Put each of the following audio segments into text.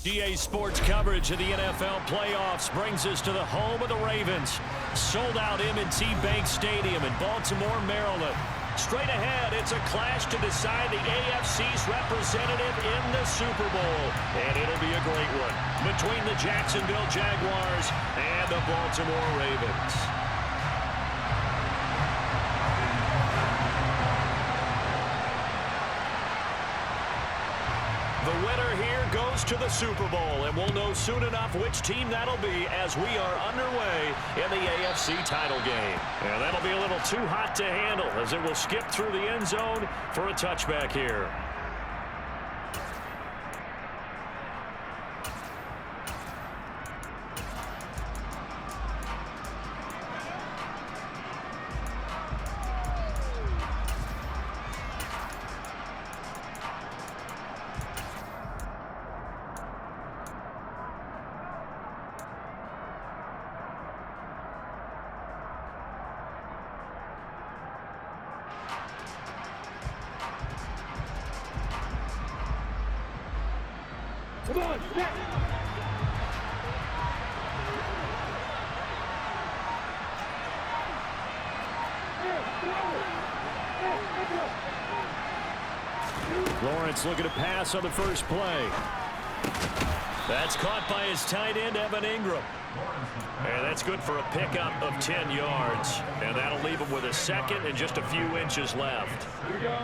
EA Sports coverage of the NFL playoffs brings us to the home of the Ravens. Sold out M&T Bank Stadium in Baltimore, Maryland. Straight ahead, it's a clash to decide the AFC's representative in the Super Bowl. And it'll be a great one between the Jacksonville Jaguars and the Baltimore Ravens. The winner here goes to the Super Bowl, and we'll know soon enough which team that'll be as we are underway in the AFC title game. And that'll be a little too hot to handle as it will skip through the end zone for a touchback here. Come on, snap! Lawrence looking to pass on the first play. That's caught by his tight end, Evan Ingram. And that's good for a pickup of 10 yards. And that'll leave him with a second and just a few inches left. Here we go.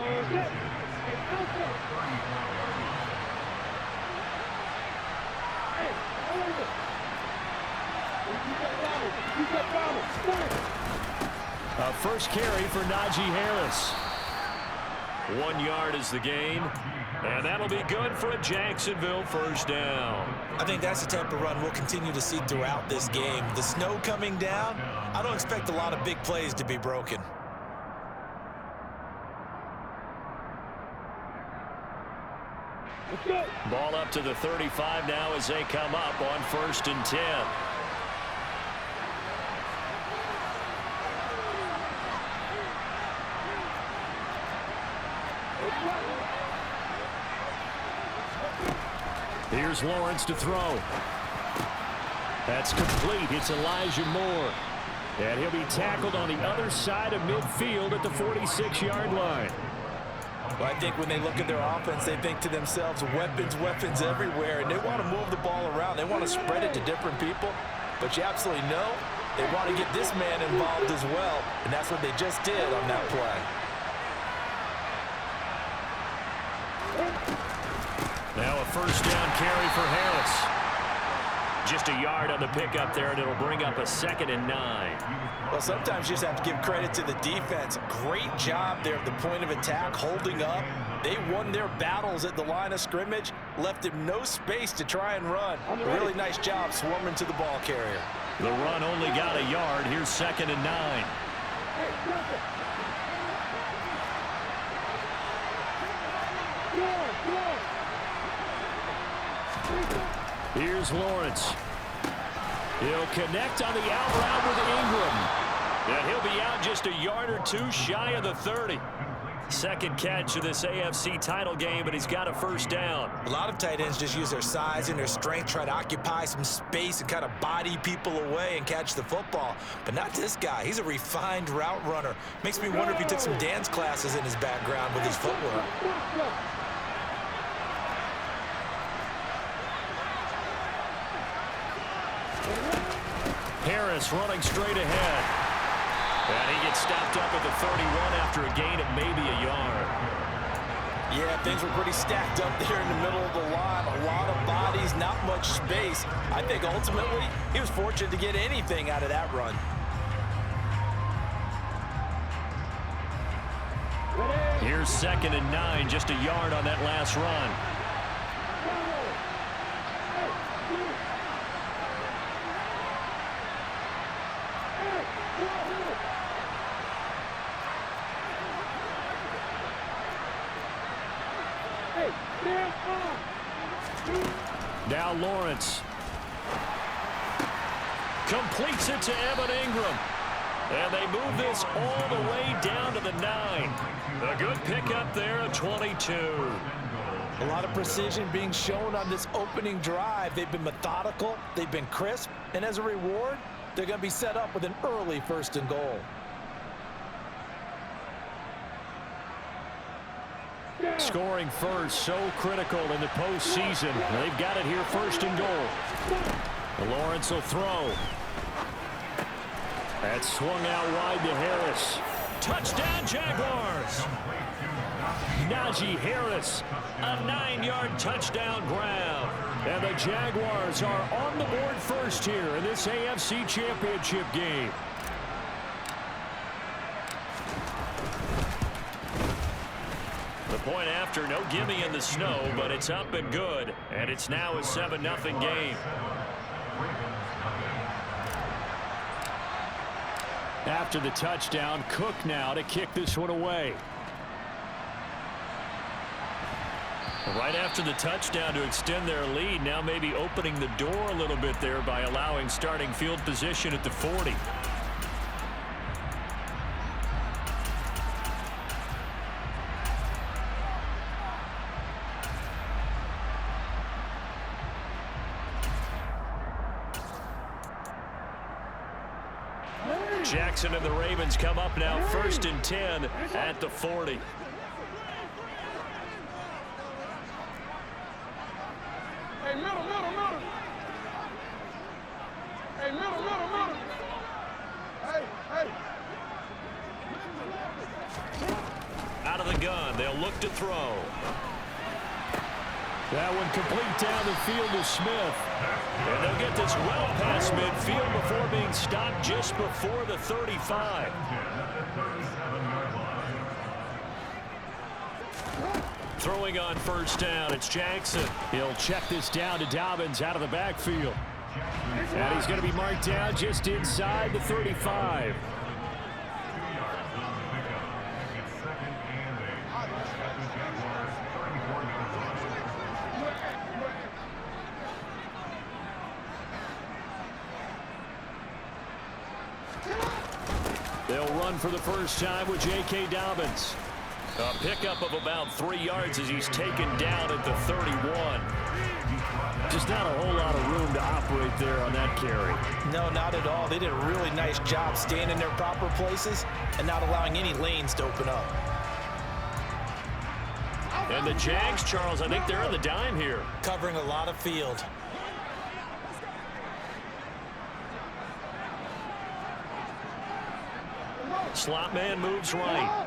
A first carry for Najee Harris. 1 yard is the gain, and that'll be good for a Jacksonville first down. I think that's the type of run we'll continue to see throughout this game. The snow coming down, I don't expect a lot of big plays to be broken. Ball up to the 35 now as they come up on 1st and 10. Here's Lawrence to throw. That's complete. It's Elijah Moore. And he'll be tackled on the other side of midfield at the 46-yard line. Well, I think when they look at their offense, they think to themselves, weapons, weapons everywhere, and they want to move the ball around. They want to spread it to different people, but you absolutely know they want to get this man involved as well, and that's what they just did on that play. Now a first down carry for Harris. Just a yard on the pickup there, and it'll bring up a 2nd and 9. Well, sometimes you just have to give credit to the defense. Great job there at the point of attack, holding up. They won their battles at the line of scrimmage, left him no space to try and run. A really nice job swarming to the ball carrier. The run only got a yard. Here's 2nd and 9. Here's Lawrence. He'll connect on the out route with Ingram. And he'll be out just a yard or two shy of the 30. Second catch of this AFC title game, but he's got a first down. A lot of tight ends just use their size and their strength, try to occupy some space and kind of body people away and catch the football. But not this guy. He's a refined route runner. Makes me wonder if he took some dance classes in his background with his footwork. Harris running straight ahead. And he gets stopped up at the 31 after a gain of maybe a yard. Yeah, things were pretty stacked up there in the middle of the line. A lot of bodies, not much space. I think ultimately he was fortunate to get anything out of that run. Here's 2nd and 9, just a yard on that last run. Now Lawrence completes it to Evan Ingram. And they move this all the way down to the 9. A good pickup there, a 22. A lot of precision being shown on this opening drive. They've been methodical, they've been crisp, and as a reward, they're going to be set up with an early 1st and goal. Scoring first, so critical in the postseason. They've got it here, 1st and goal. Lawrence will throw. That's swung out wide to Harris. Touchdown, Jaguars. Najee Harris, a 9-yard touchdown grab. And the Jaguars are on the board first here in this AFC Championship game. The point after, no gimme in the snow, but it's up and good. And it's now a 7-0 game. After the touchdown, Cook now to kick this one away. Right after the touchdown to extend their lead, now maybe opening the door a little bit there by allowing starting field position at the 40. Jackson and the Ravens come up now 1st and 10 at the 40. Hey, middle. Hey, middle. Hey. Out of the gun, they'll look to throw. That one complete down the field to Smith. And they'll get this well past midfield before being stopped just before the 35. Throwing on 1st down, it's Jackson. He'll check this down to Dobbins out of the backfield. And he's going to be marked down just inside the 35. They'll run for the first time with J.K. Dobbins. A pickup of about 3 yards as he's taken down at the 31. Just not a whole lot of room to operate there on that carry. No, not at all. They did a really nice job staying in their proper places and not allowing any lanes to open up. And the Jags, Charles, I think they're in the dime here. Covering a lot of field. Slot man moves right.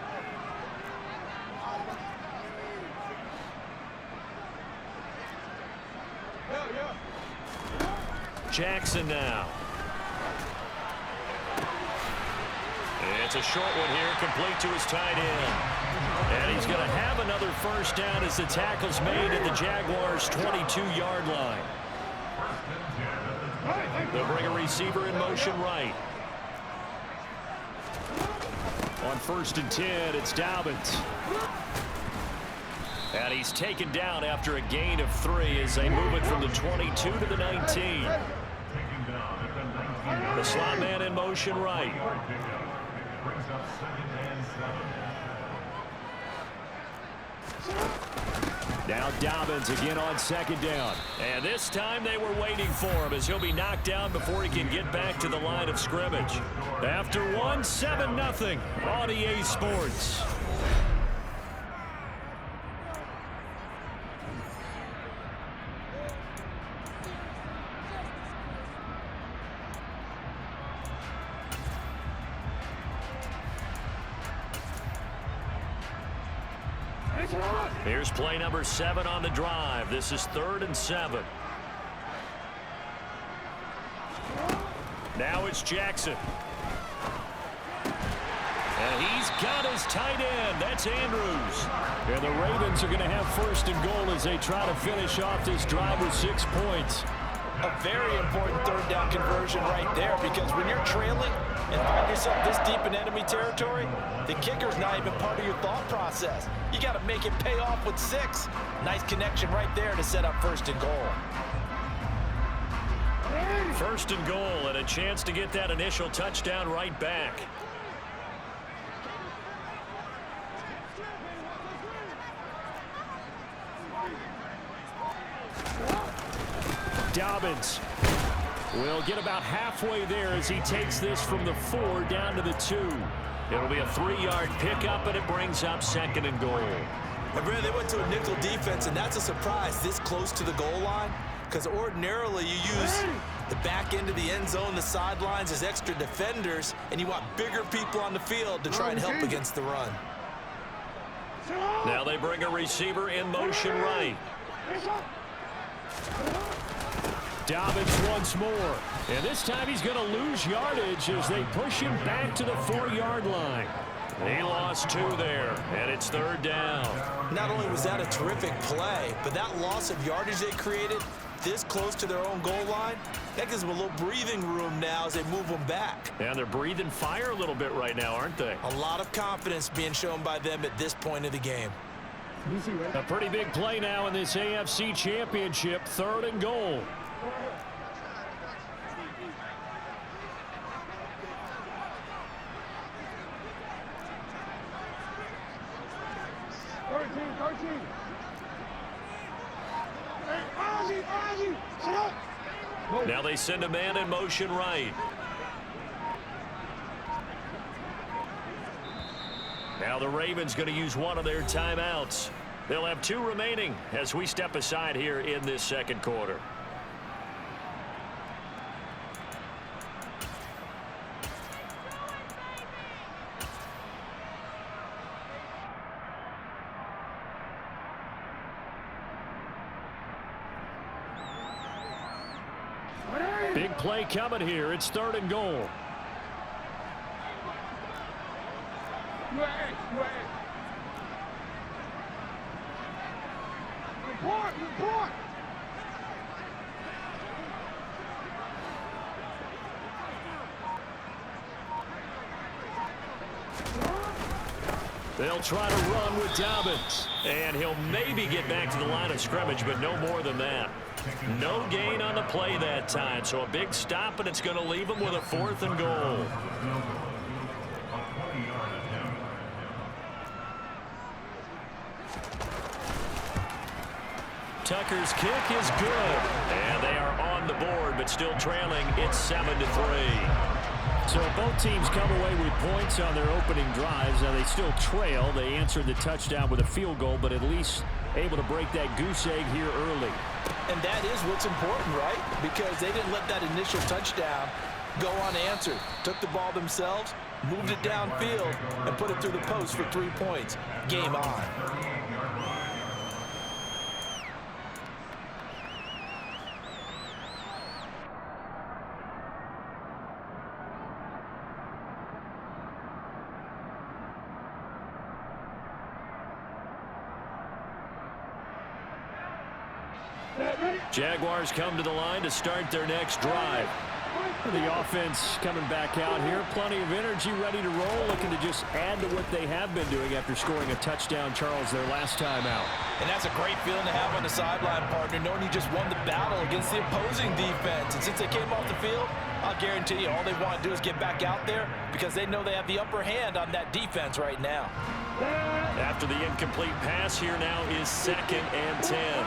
Jackson now. It's a short one here, complete to his tight end. And he's going to have another 1st down as the tackle's made at the Jaguars' 22-yard line. They'll bring a receiver in motion right. On 1st and 10, it's Dobbins. And he's taken down after a gain of 3 as they move it from the 22 to the 19. The slot man in motion right. Now Dobbins again on 2nd down. And this time they were waiting for him as he'll be knocked down before he can get back to the line of scrimmage. After one, 7-0 on EA Sports. Here's play number 7 on the drive. This is 3rd and 7. Now it's Jackson. And he's got his tight end. That's Andrews. And the Ravens are going to have 1st and goal as they try to finish off this drive with 6 points. A very important 3rd down conversion right there, because when you're trailing and find yourself this deep in enemy territory, the kicker's not even part of your thought process. You got to make it pay off with 6. Nice connection right there to set up 1st and goal. 1st and goal and a chance to get that initial touchdown right back. Dobbins will get about halfway there as he takes this from the 4 down to the 2. It'll be a 3-yard pickup, and it brings up 2nd and goal. And Brad, they went to a nickel defense, and that's a surprise this close to the goal line, because ordinarily you use the back end of the end zone, the sidelines as extra defenders, and you want bigger people on the field to try and help against the run. Now they bring a receiver in motion right. Dobbins once more. And this time he's going to lose yardage as they push him back to the 4-yard line. He lost 2 there, and it's 3rd down. Not only was that a terrific play, but that loss of yardage they created this close to their own goal line, that gives them a little breathing room now as they move them back. And they're breathing fire a little bit right now, aren't they? A lot of confidence being shown by them at this point of the game. A pretty big play now in this AFC Championship, 3rd and goal. Now they send a man in motion right. Now the Ravens going to use one of their timeouts. They'll have 2 remaining as we step aside here in this 2nd quarter. Big play coming here. It's 3rd and goal. Report. They'll try to run with Dobbins. And he'll maybe get back to the line of scrimmage, but no more than that. No gain on the play that time. So a big stop, and it's going to leave him with a 4th and goal. Tucker's kick is good. And they are on the board, but still trailing. It's 7-3. So both teams come away with points on their opening drives. Now they still trail. They answered the touchdown with a field goal, but at least able to break that goose egg here early. And that is what's important, right? Because they didn't let that initial touchdown go unanswered. Took the ball themselves, moved it downfield, and put it through the post for 3 points. Game on. Jaguars come to the line to start their next drive. The offense coming back out here. Plenty of energy, ready to roll, looking to just add to what they have been doing after scoring a touchdown, Charles, their last time out. And that's a great feeling to have on the sideline, partner, knowing you just won the battle against the opposing defense. And since they came off the field, I'll guarantee you all they want to do is get back out there because they know they have the upper hand on that defense right now. After the incomplete pass, here now is 2nd and 10.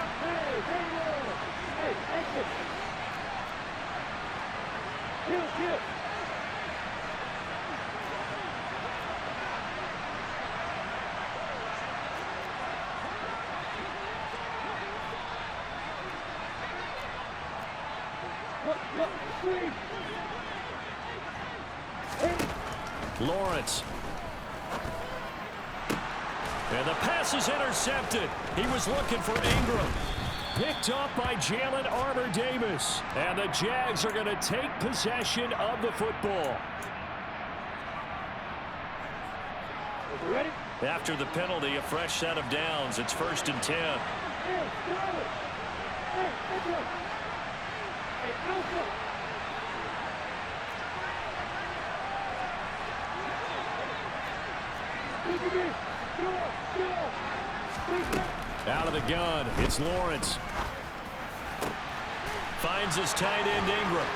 Lawrence. And the pass is intercepted. He was looking for Ingram. Picked off by Jalen Armour-Davis. And the Jags are going to take possession of the football. Ready? After the penalty, a fresh set of downs. It's 1st and 10. Out of the gun, it's Lawrence. Finds his tight end, Ingram.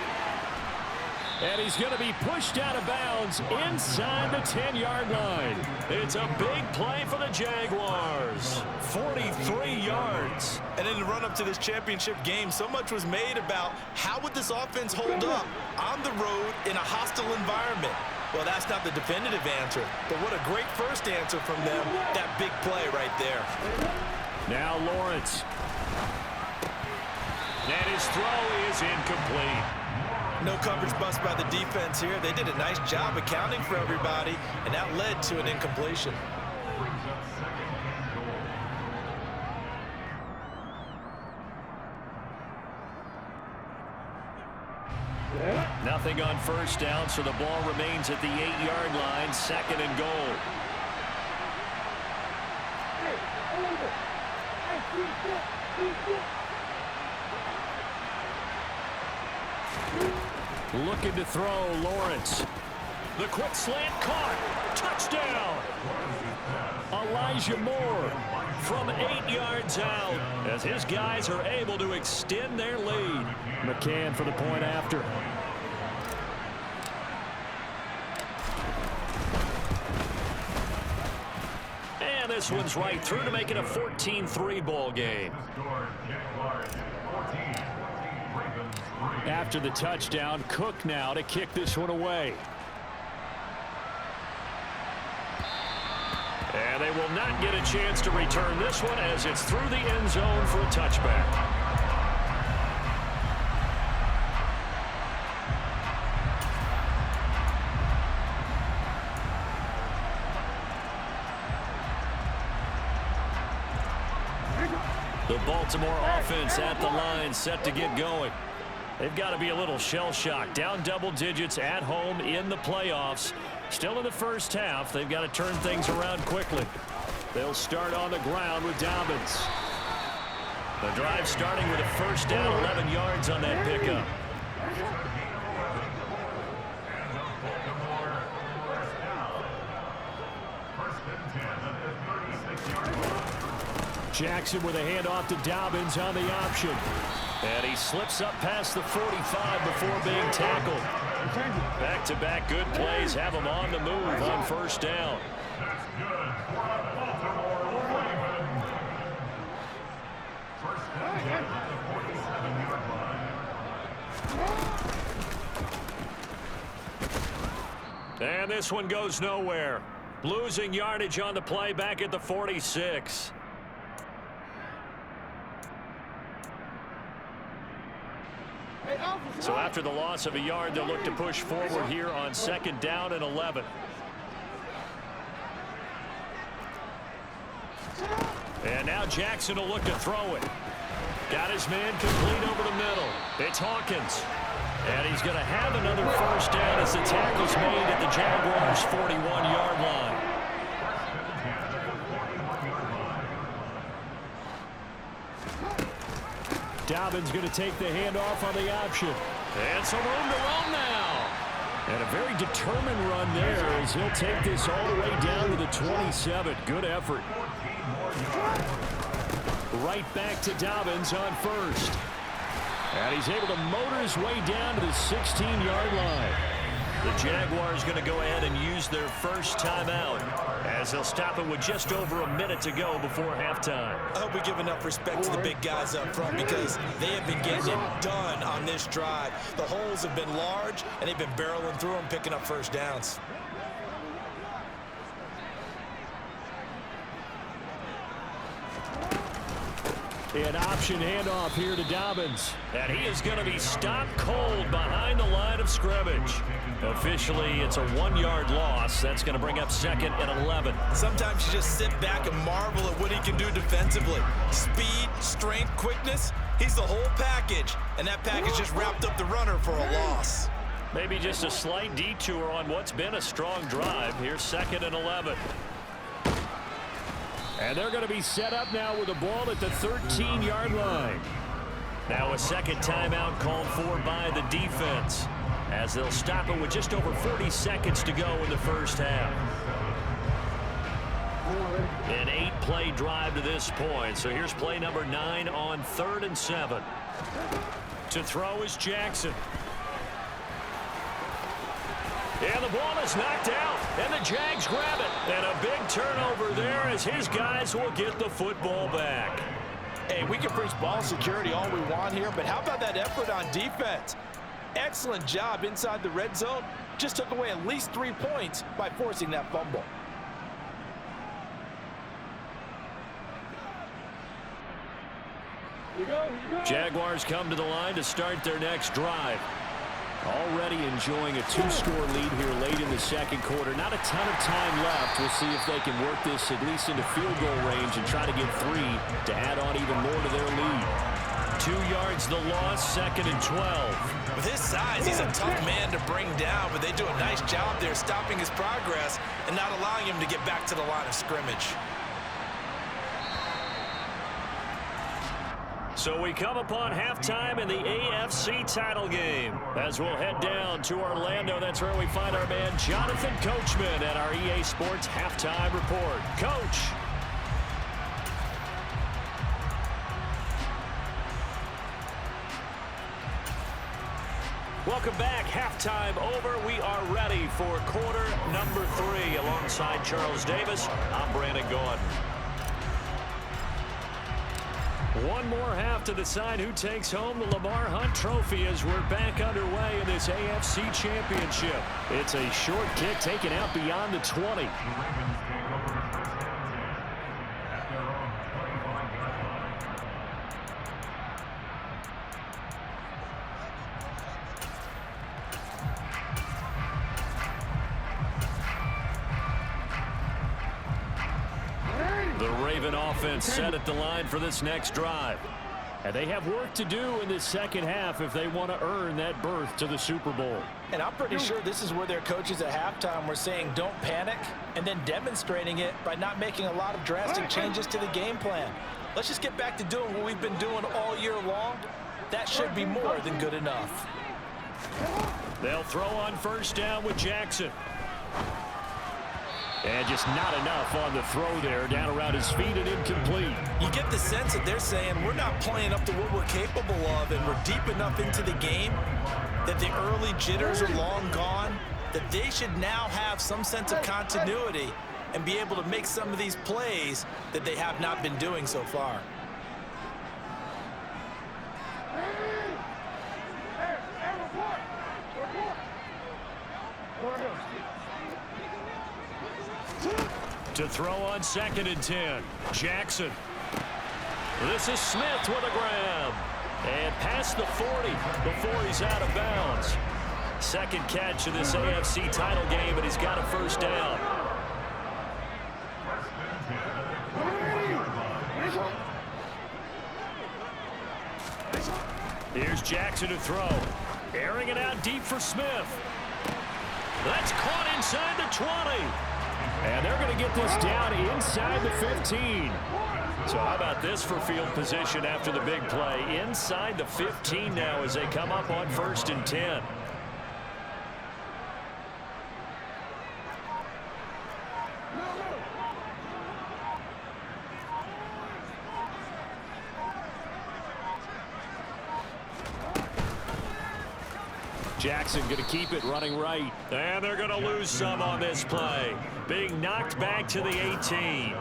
And he's going to be pushed out of bounds inside the 10-yard line. It's a big play for the Jaguars. 43 yards. And in the run-up to this championship game, so much was made about how would this offense hold up on the road in a hostile environment. Well, that's not the definitive answer, but what a great first answer from them. That big play right there. Now Lawrence. And his throw is incomplete. No coverage bust by the defense here. They did a nice job accounting for everybody, and that led to an incompletion. Nothing on first down, so the ball remains at the 8-yard line, 2nd and goal. Looking to throw, Lawrence. The quick slant caught. Touchdown. Elijah Moore from 8 yards out as his guys are able to extend their lead. McCann for the point after. And this one's right through to make it a 14-3 ball game. After the touchdown, Cook now to kick this one away. And they will not get a chance to return this one as it's through the end zone for a touchback. The Baltimore offense at the line, set to get going. They've got to be a little shell-shocked. Down double digits at home in the playoffs. Still in the first half. They've got to turn things around quickly. They'll start on the ground with Dobbins. The drive starting with a first down, 11 yards on that pickup. Jackson with a handoff to Dobbins on the option. And he slips up past the 45 before being tackled. Back-to-back good plays have him on the move on first down. And this one goes nowhere. Losing yardage on the play back at the 46. So after the loss of a yard, they'll look to push forward here on 2nd down and 11. And now Jackson will look to throw it. Got his man complete over the middle. It's Hawkins. And he's going to have another first down as the tackle's made at the Jaguars' 41-yard line. Dobbins going to take the handoff on the option. And some room to run now. And a very determined run there as he'll take this all the way down to the 27. Good effort. Right back to Dobbins on first. And he's able to motor his way down to the 16-yard line. The Jaguars going to go ahead and use their first timeout as they'll stop it with just over a minute to go before halftime. I hope we give enough respect to the big guys up front because they have been getting it done on this drive. The holes have been large, and they've been barreling through them, picking up first downs. An option handoff here to Dobbins. And he is going to be stopped cold behind the line of scrimmage. Officially, it's a 1-yard loss. That's going to bring up 2nd and 11. Sometimes you just sit back and marvel at what he can do defensively. Speed, strength, quickness. He's the whole package. And that package just wrapped up the runner for a loss. Maybe just a slight detour on what's been a strong drive. Here's 2nd and 11. And they're going to be set up now with the ball at the 13-yard line. Now a second timeout called for by the defense as they'll stop it with just over 40 seconds to go in the first half. An 8-play drive to this point. So here's play number 9 on 3rd and 7. To throw is Jackson. And the ball is knocked out, and the Jags grab it. And a big turnover there as his guys will get the football back. Hey, we can preach ball security all we want here, but how about that effort on defense? Excellent job inside the red zone. Just took away at least 3 points by forcing that fumble. Jaguars come to the line to start their next drive. Already enjoying a 2-score lead here late in the second quarter. Not a ton of time left. We'll see if they can work this at least into field goal range and try to get 3 to add on even more to their lead. 2 yards the loss, 2nd and 12. With his size, he's a tough man to bring down, but they do a nice job there stopping his progress and not allowing him to get back to the line of scrimmage. So we come upon halftime in the AFC title game. As we'll head down to Orlando, that's where we find our man Jonathan Coachman at our EA Sports Halftime Report. Coach. Welcome back. Halftime over. We are ready for quarter number 3. Alongside Charles Davis, I'm Brandon Gordon. One more half to decide who takes home the Lamar Hunt Trophy as we're back underway in this AFC Championship. It's a short kick taken out beyond the 20. Offense set at the line for this next drive. And they have work to do in this second half if they want to earn that berth to the Super Bowl. And I'm pretty sure this is where their coaches at halftime were saying don't panic and then demonstrating it by not making a lot of drastic changes to the game plan. Let's just get back to doing what we've been doing all year long. That should be more than good enough. They'll throw on first down with Jackson. And just not enough on the throw there, down around his feet and incomplete. You get the sense that they're saying we're not playing up to what we're capable of, and we're deep enough into the game that the early jitters are long gone, that they should now have some sense of continuity and be able to make some of these plays that they have not been doing so far. To throw on 2nd and 10. Jackson. This is Smith with a grab. And past the 40 before he's out of bounds. Second catch in this AFC title game, and he's got a first down. Here's Jackson to throw. Airing it out deep for Smith. That's caught inside the 20. And they're going to get this down inside the 15. So how about this for field position after the big play? Inside the 15 now as they come up on 1st and 10. Jackson going to keep it running right. And they're going to lose some on this play. Being knocked back to the 18.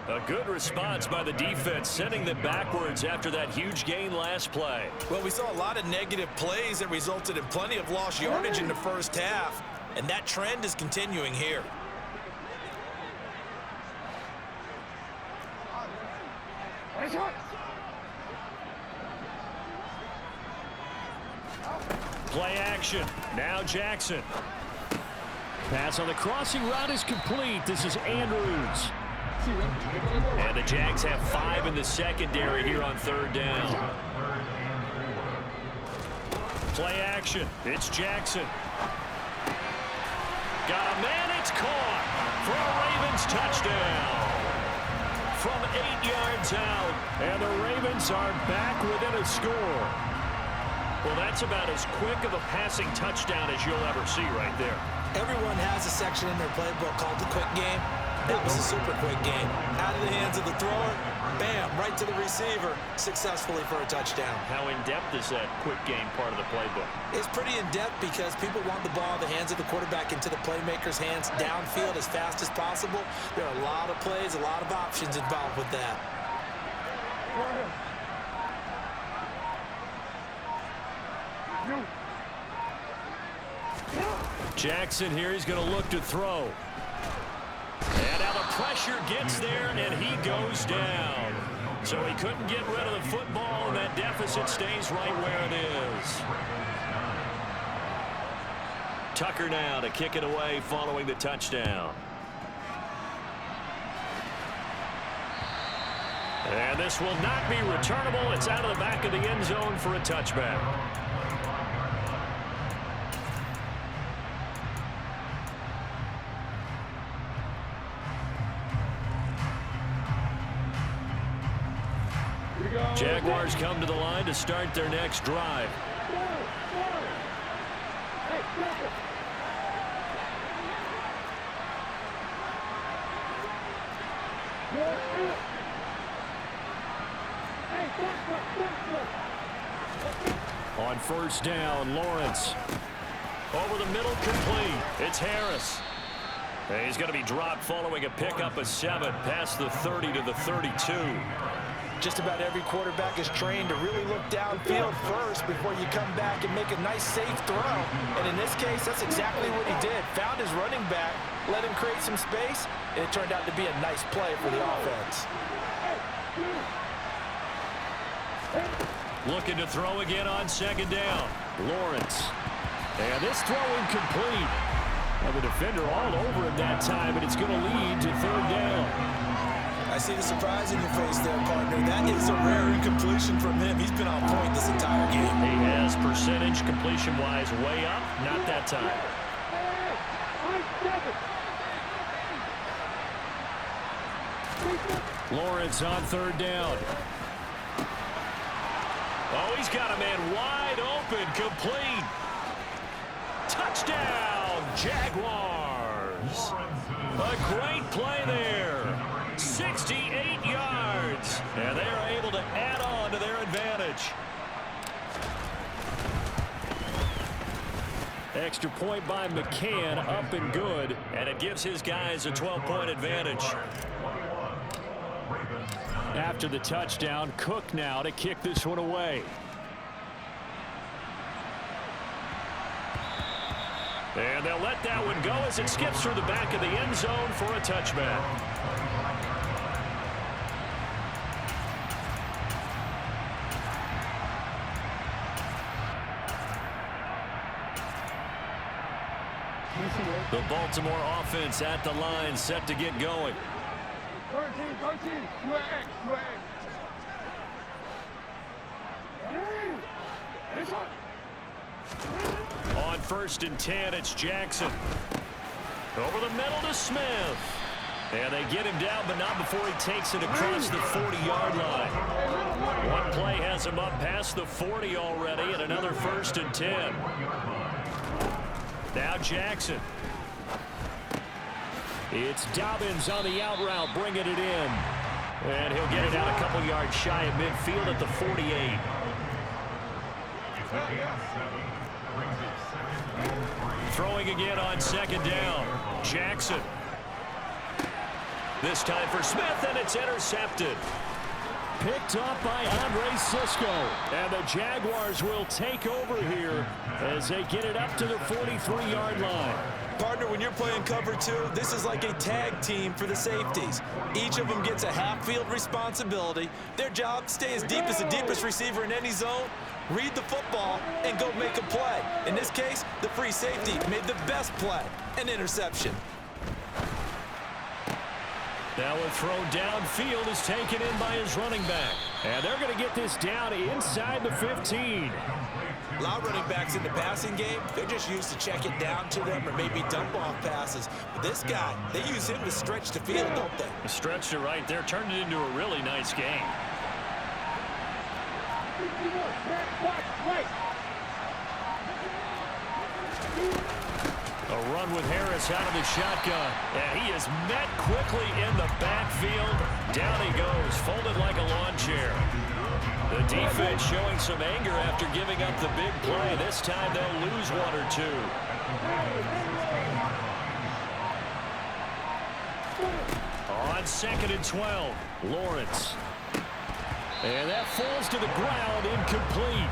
A good response by the defense, sending them backwards after that huge gain last play. Well, we saw a lot of negative plays that resulted in plenty of lost yardage in the first half, and that trend is continuing here. Play action. Now Jackson. Pass on the crossing route is complete. This is Andrews. And the Jags have 5 in the secondary here on 3rd down. Play action. It's Jackson. Got a man. It's caught for a Ravens touchdown. From 8 yards out. And the Ravens are back within a score. Well, that's about as quick of a passing touchdown as you'll ever see right there. Everyone has a section in their playbook called the quick game. That was a super quick game. Out of the hands of the thrower, bam, right to the receiver, successfully for a touchdown. How in-depth is that quick game part of the playbook? It's pretty in-depth because people want the ball in the hands of the quarterback into the playmaker's hands downfield as fast as possible. There are a lot of plays, a lot of options involved with that. Jackson here, he's going to look to throw. And now the pressure gets there, and he goes down. So he couldn't get rid of the football, and that deficit stays right where it is. Tucker now to kick it away following the touchdown. And this will not be returnable. It's out of the back of the end zone for a touchback. Jaguars come to the line to start their next drive. On first down, Lawrence. Over the middle, complete. It's Harris. And he's going to be dropped following a pickup of 7 past the 30 to the 32. Just about every quarterback is trained to really look downfield first before you come back and make a nice, safe throw. And in this case, that's exactly what he did. Found his running back, let him create some space, and it turned out to be a nice play for the offense. Looking to throw again on second down. Lawrence. And this throw incomplete. Well, the defender all over him that time, and it's going to lead to third down. I see the surprise in your face there, partner. That is a rare incompletion from him. He's been on point this entire game. He has percentage completion-wise way up. Not that time. Lawrence on third down. Oh, he's got a man wide open, complete. Touchdown, Jaguars. A great play there. 68 yards. And they are able to add on to their advantage. Extra point by McCann, up and good. And it gives his guys a 12-point advantage. After the touchdown, Cook now to kick this one away. And they'll let that one go as it skips through the back of the end zone for a touchback. The Baltimore offense at the line, set to get going. On first and 10, it's Jackson. Over the middle to Smith. And they get him down, but not before he takes it across the 40-yard line. One play has him up past the 40 already, and another first and 10. Now Jackson. It's Dobbins on the out route, bringing it in. And he'll get it out a couple yards shy of midfield at the 48. Throwing again on second down. Jackson. This time for Smith, and it's intercepted. Picked up by Andre Cisco. And the Jaguars will take over here as they get it up to the 43-yard line. Partner, when you're playing cover 2, this is like a tag team for the safeties. Each of them gets a half-field responsibility. Their job, stay as deep as the deepest receiver in any zone, read the football, and go make a play. In this case, the free safety made the best play, an interception. Now a throw downfield is taken in by his running back. And they're going to get this down inside the 15. A lot of running backs in the passing game, they're just used to check it down to them or maybe dump off passes. But this guy, they use him to stretch the field, don't they? He stretched it right there, turned it into a really nice game. A run with Harris out of the shotgun. And he is met quickly in the backfield. Down he goes, folded like a lawn chair. The defense showing some anger after giving up the big play. This time they'll lose one or two. On 2nd and 12, Lawrence. And that falls to the ground, incomplete.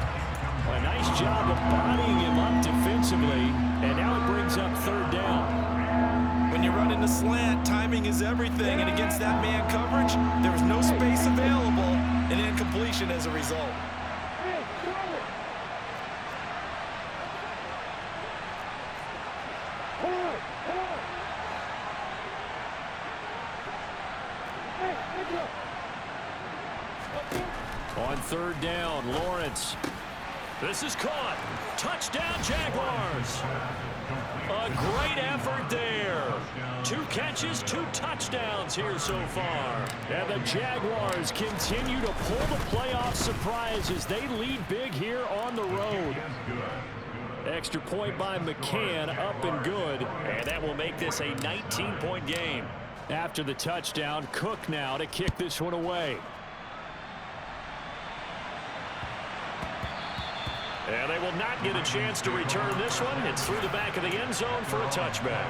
A nice job of bodying him up defensively, and now it brings up 3rd down. When you run in the slant, timing is everything, and against that man coverage, there was no space available, and incompletion as a result. On 3rd down, Lawrence. This is caught. Touchdown, Jaguars. A great effort there. 2 catches, 2 touchdowns here so far. And the Jaguars continue to pull the playoff surprise as they lead big here on the road. Extra point by McCann, up and good. And that will make this a 19-point game. After the touchdown, Cook now to kick this one away. And they will not get a chance to return this one. It's through the back of the end zone for a touchback.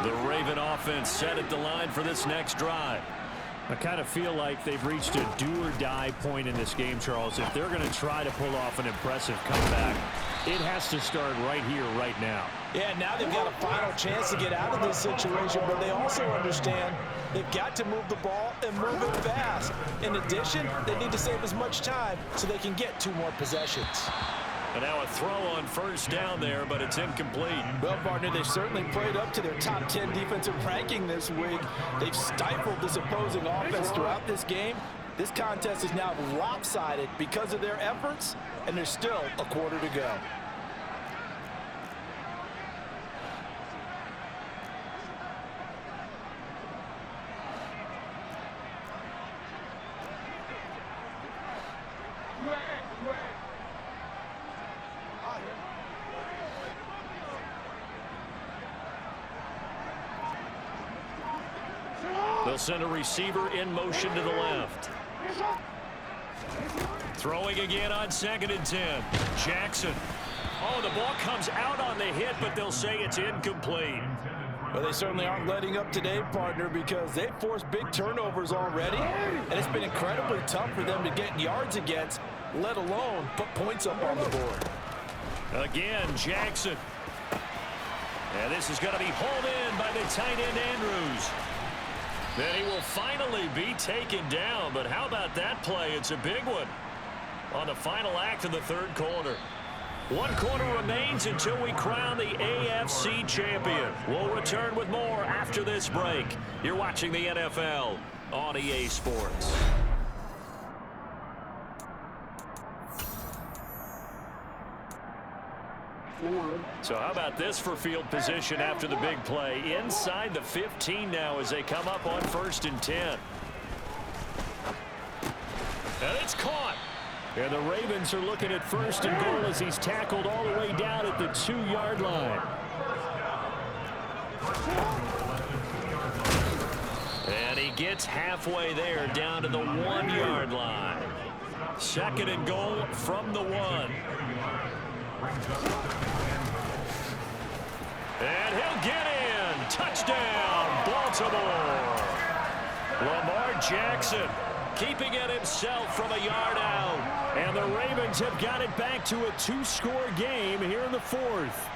The Raven offense set at the line for this next drive. I kind of feel like they've reached a do-or-die point in this game, Charles. If they're going to try to pull off an impressive comeback, it has to start right here, right now. Yeah, now they've got a final chance to get out of this situation, but they also understand they've got to move the ball and move it fast. In addition, they need to save as much time so they can get 2 more possessions. And now a throw on 1st down there, but it's incomplete. Well, partner, they've certainly played up to their top 10 defensive ranking this week. They've stifled this opposing offense throughout this game. This contest is now lopsided because of their efforts, and there's still a quarter to go. They'll send a receiver in motion to the left. Throwing again on 2nd and 10. Jackson. Oh, the ball comes out on the hit, but they'll say it's incomplete. Well, they certainly aren't letting up today, partner, because they've forced big turnovers already, and it's been incredibly tough for them to get yards against, let alone put points up on the board. Again, Jackson. And this is going to be hauled in by the tight end, Andrews. Then he will finally be taken down, but how about that play? It's a big one on the final act of the 3rd quarter. 1 quarter remains until we crown the AFC champion. We'll return with more after this break. You're watching the NFL on EA Sports. So how about this for field position after the big play? Inside the 15 now as they come up on 1st and 10. And it's caught. And the Ravens are looking at 1st and goal as he's tackled all the way down at the 2-yard line. And he gets halfway there down to the 1-yard line. 2nd and goal from the 1. And he'll get in. Touchdown, Baltimore. Lamar Jackson keeping it himself from a yard out. And the Ravens have got it back to a 2-score game here in the 4th.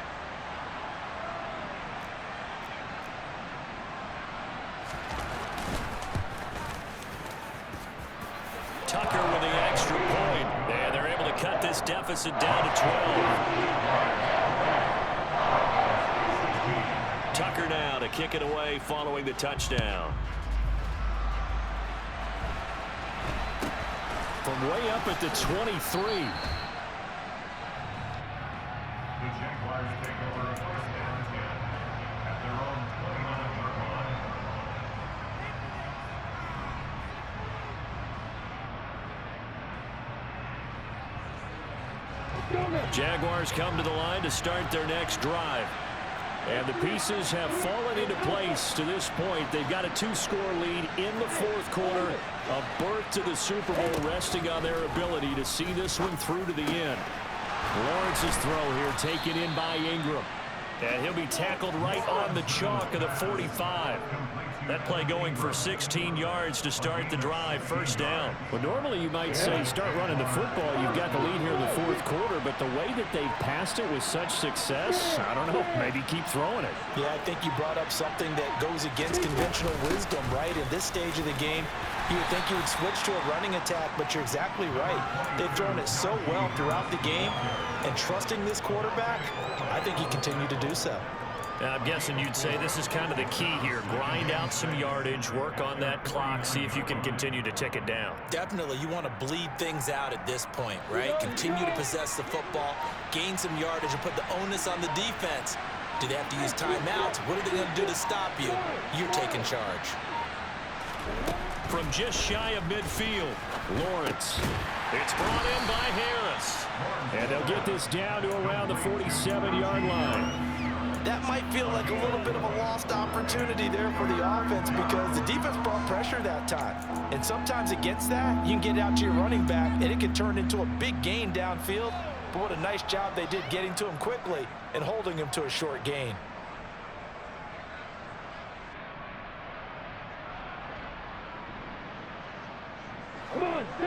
Tucker with the extra point. And they're able to cut this deficit down to 12. Tucker now to kick it away following the touchdown. From way up at the 23. The Jaguars take over 1st and 10 at their own 21-yard line. Jaguars come to the line to start their next drive. And the pieces have fallen into place to this point. They've got a 2-score lead in the fourth quarter. A berth to the Super Bowl resting on their ability to see this one through to the end. Lawrence's throw here taken in by Ingram. And he'll be tackled right on the chalk of the 45. That play going for 16 yards to start the drive, first down. Well, normally you might say start running the football. You've got the lead here in the fourth quarter, but the way that they've passed it with such success, I don't know, maybe keep throwing it. Yeah, I think you brought up something that goes against conventional wisdom, right? In this stage of the game, you would think you would switch to a running attack, but you're exactly right. They've thrown it so well throughout the game, and trusting this quarterback, I think you continue to do so. I'm guessing you'd say this is kind of the key here. Grind out some yardage, work on that clock, see if you can continue to tick it down. Definitely. You want to bleed things out at this point, right? Continue to possess the football, gain some yardage, and put the onus on the defense. Do they have to use timeouts? What are they going to do to stop you? You're taking charge. From just shy of midfield, Lawrence. It's brought in by Harris. And they'll get this down to around the 47-yard line. That might feel like a little bit of a lost opportunity there for the offense because the defense brought pressure that time. And sometimes against that, you can get out to your running back, and it can turn into a big gain downfield. But what a nice job they did getting to him quickly and holding him to a short gain.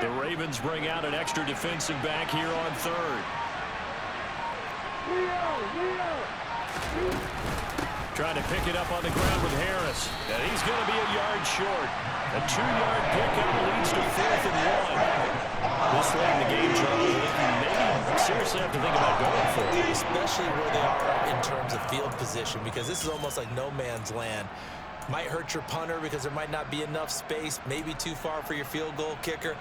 The Ravens bring out an extra defensive back here on third. Trying to pick it up on the ground with Harris. And he's going to be a yard short. A 2-yard pickup leads to 4th and 1. This late in the game, Charles, maybe seriously have to think about going for it. Especially where they are in terms of field position, because this is almost like no man's land. Might hurt your punter because there might not be enough space, maybe too far for your field goal kicker.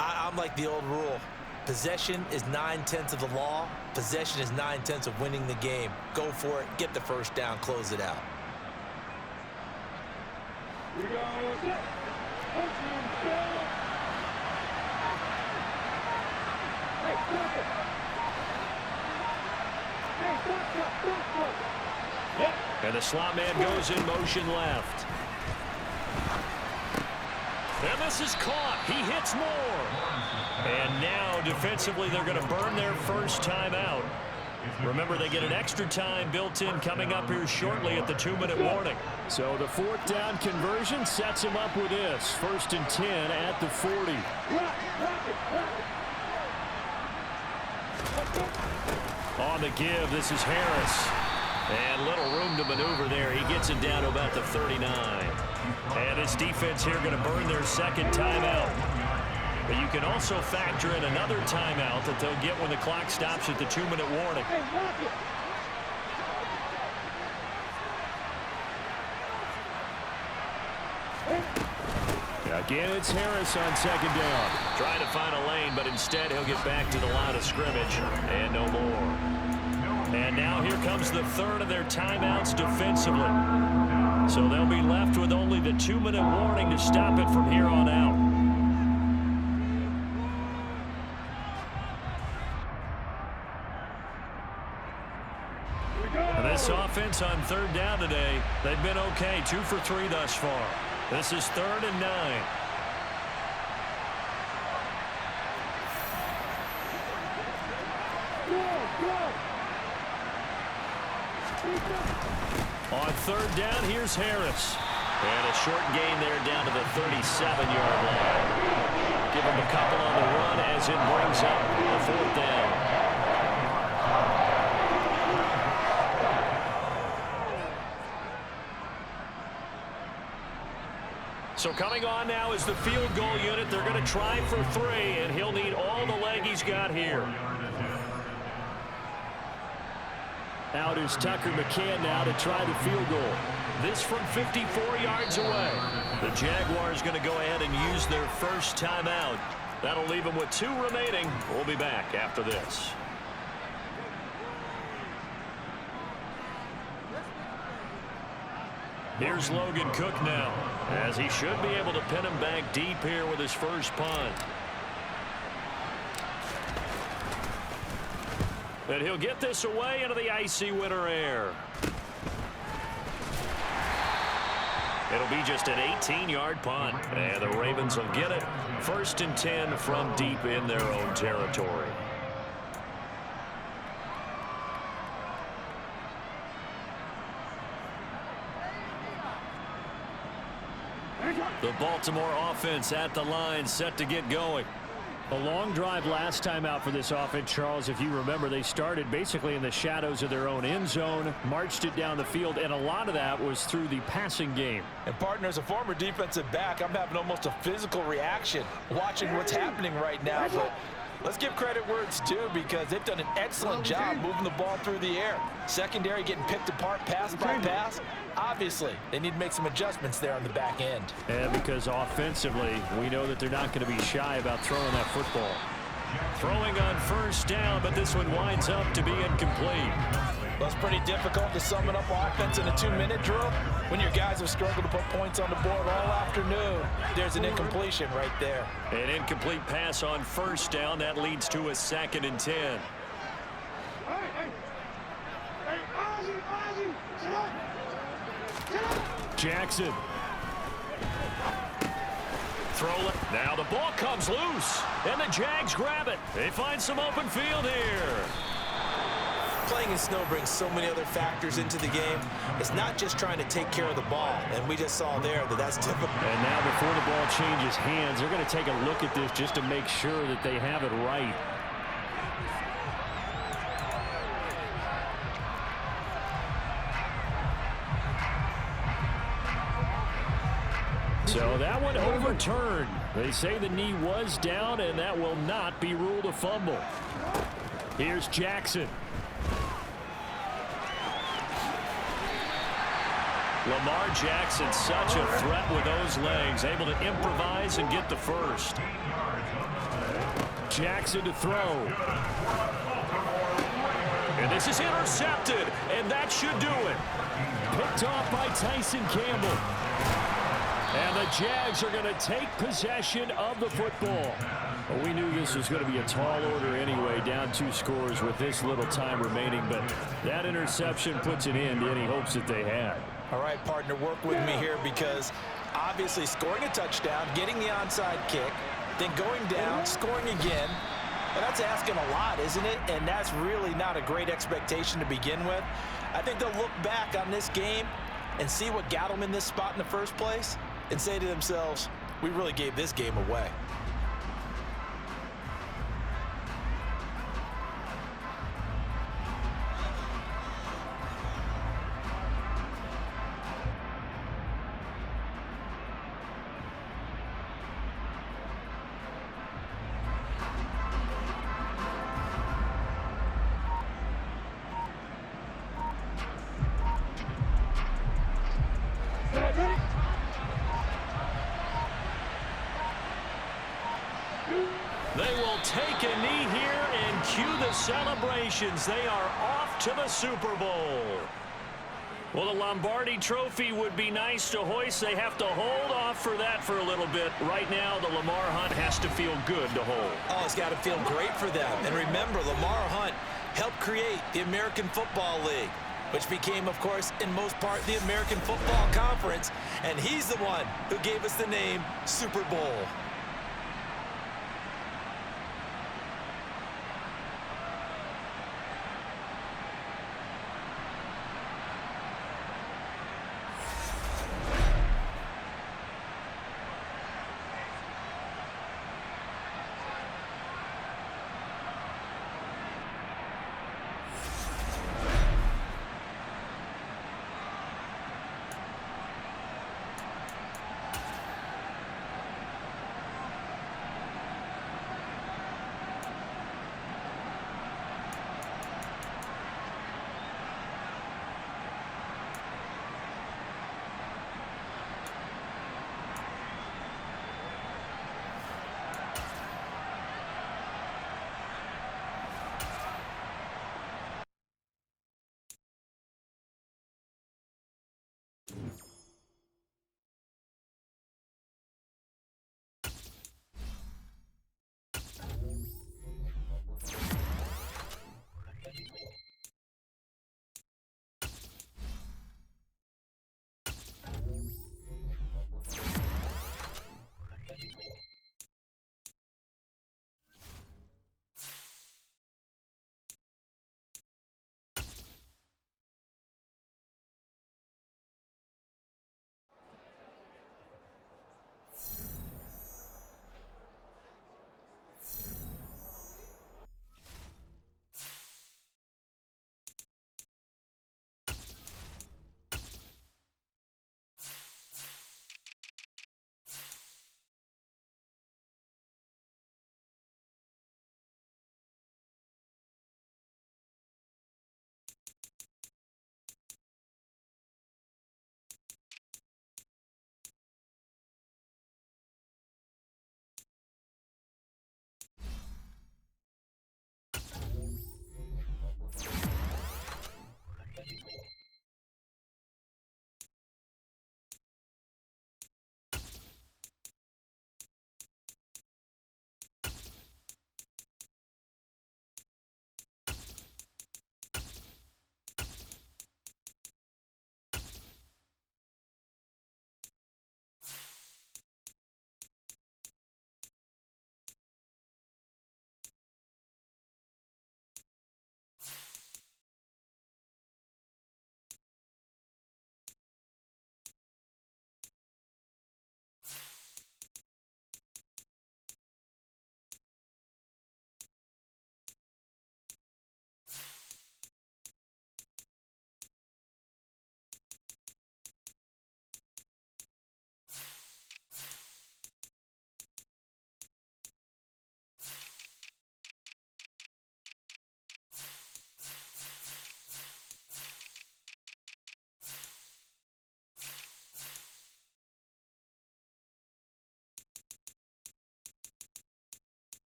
I'm like the old rule. Possession is 9/10 of the law. Possession is 9/10 of winning the game. Go for it. Get the first down. Close it out. And the slot man goes in motion left. And this is caught. He hits more. And now defensively they're going to burn their first timeout. Remember, they get an extra time built in coming up here shortly at the 2-minute warning. So the 4th down conversion sets him up with this. 1st and 10 at the 40. On the give, this is Harris. And little room to maneuver there. He gets it down to about the 39. And this defense here going to burn their second timeout. But you can also factor in another timeout that they'll get when the clock stops at the 2-minute warning. Again, it's Harris on 2nd down. Trying to find a lane, but instead he'll get back to the line of scrimmage. And no more. And now here comes the 3rd of their timeouts defensively. So they'll be left with only the 2-minute warning to stop it from here on out. This offense on 3rd down today, they've been okay. 2 for 3 thus far. This is 3rd and 9. On 3rd down, here's Harris. And a short gain there down to the 37-yard line. Give him a couple on the run as it brings up the 4th down. So coming on now is the field goal unit. They're going to try for 3, and he'll need all the leg he's got here. Out is Tucker McCann now to try the field goal. This from 54 yards away. The Jaguars going to go ahead and use their first timeout. That'll leave them with 2 remaining. We'll be back after this. Here's Logan Cook now, as he should be able to pin him back deep here with his first punt. And he'll get this away into the icy winter air. It'll be just an 18-yard punt. And the Ravens will get it. 1st and 10 from deep in their own territory. The Baltimore offense at the line, set to get going. A long drive last time out for this offense, Charles. If you remember, they started basically in the shadows of their own end zone, marched it down the field, and a lot of that was through the passing game. And, partner, as a former defensive back, I'm having almost a physical reaction watching what's happening right now. But let's give credit where it's due, because they've done an excellent job moving the ball through the air. Secondary getting picked apart pass by pass. Obviously, they need to make some adjustments there on the back end. And because offensively, we know that they're not going to be shy about throwing that football. Throwing on 1st down, but this one winds up to be incomplete. Well, it's pretty difficult to sum it up offense in a 2-minute drill when your guys have struggled to put points on the board all afternoon. There's an incompletion right there. An incomplete pass on 1st down. That leads to a 2nd and 10. Jackson. Throw it. Now the ball comes loose, and the Jags grab it. They find some open field here. Playing in snow brings so many other factors into the game. It's not just trying to take care of the ball, and we just saw there that that's difficult. And now before the ball changes hands, they're going to take a look at this just to make sure that they have it right. So that one overturned. They say the knee was down, and that will not be ruled a fumble. Here's Jackson. Lamar Jackson, such a threat with those legs, able to improvise and get the first. Jackson to throw. And this is intercepted, and that should do it. Picked off by Tyson Campbell. And the Jags are going to take possession of the football. Well, we knew this was going to be a tall order anyway, down 2 scores with this little time remaining, but that interception puts an end to any hopes that they had. All right, partner, work with me here, because obviously scoring a touchdown, getting the onside kick, then going down, scoring again, well, that's asking a lot, isn't it? And that's really not a great expectation to begin with. I think they'll look back on this game and see what got them in this spot in the first place and say to themselves, we really gave this game away. They will take a knee here and cue the celebrations. They are off to the Super Bowl. Well, the Lombardi Trophy would be nice to hoist. They have to hold off for that for a little bit. Right now, the Lamar Hunt has to feel good to hold. Oh, it's got to feel great for them. And remember, Lamar Hunt helped create the American Football League, which became, of course, in most part, the American Football Conference. And he's the one who gave us the name Super Bowl.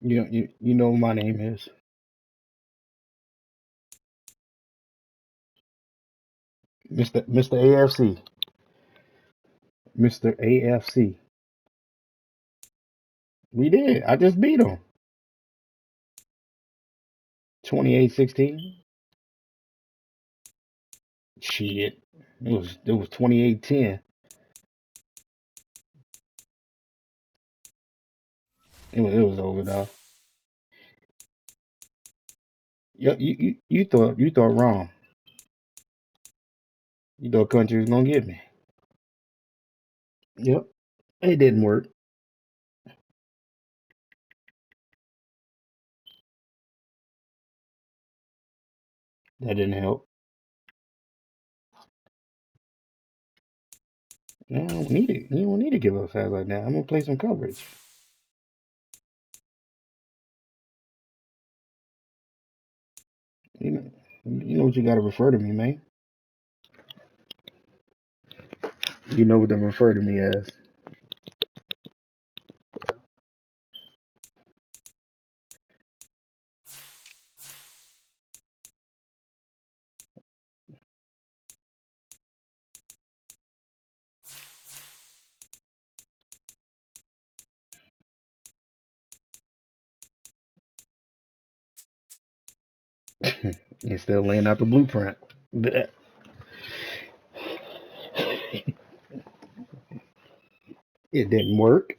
You know what my name is. Mr. AFC. Mr. AFC. We did. I just beat him. 28-16. Shit. It was 28-10. It was over though. You thought wrong. You thought country was gonna get me. Yep. It didn't work. That didn't help. No, I don't need it. You don't need to give up fast like that. I'm gonna play some coverage. You know, you know what you gotta refer to me, man. You know what to refer to me as. Instead of laying out the blueprint. Bleh. It didn't work.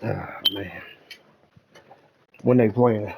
Ah, man. When they playing?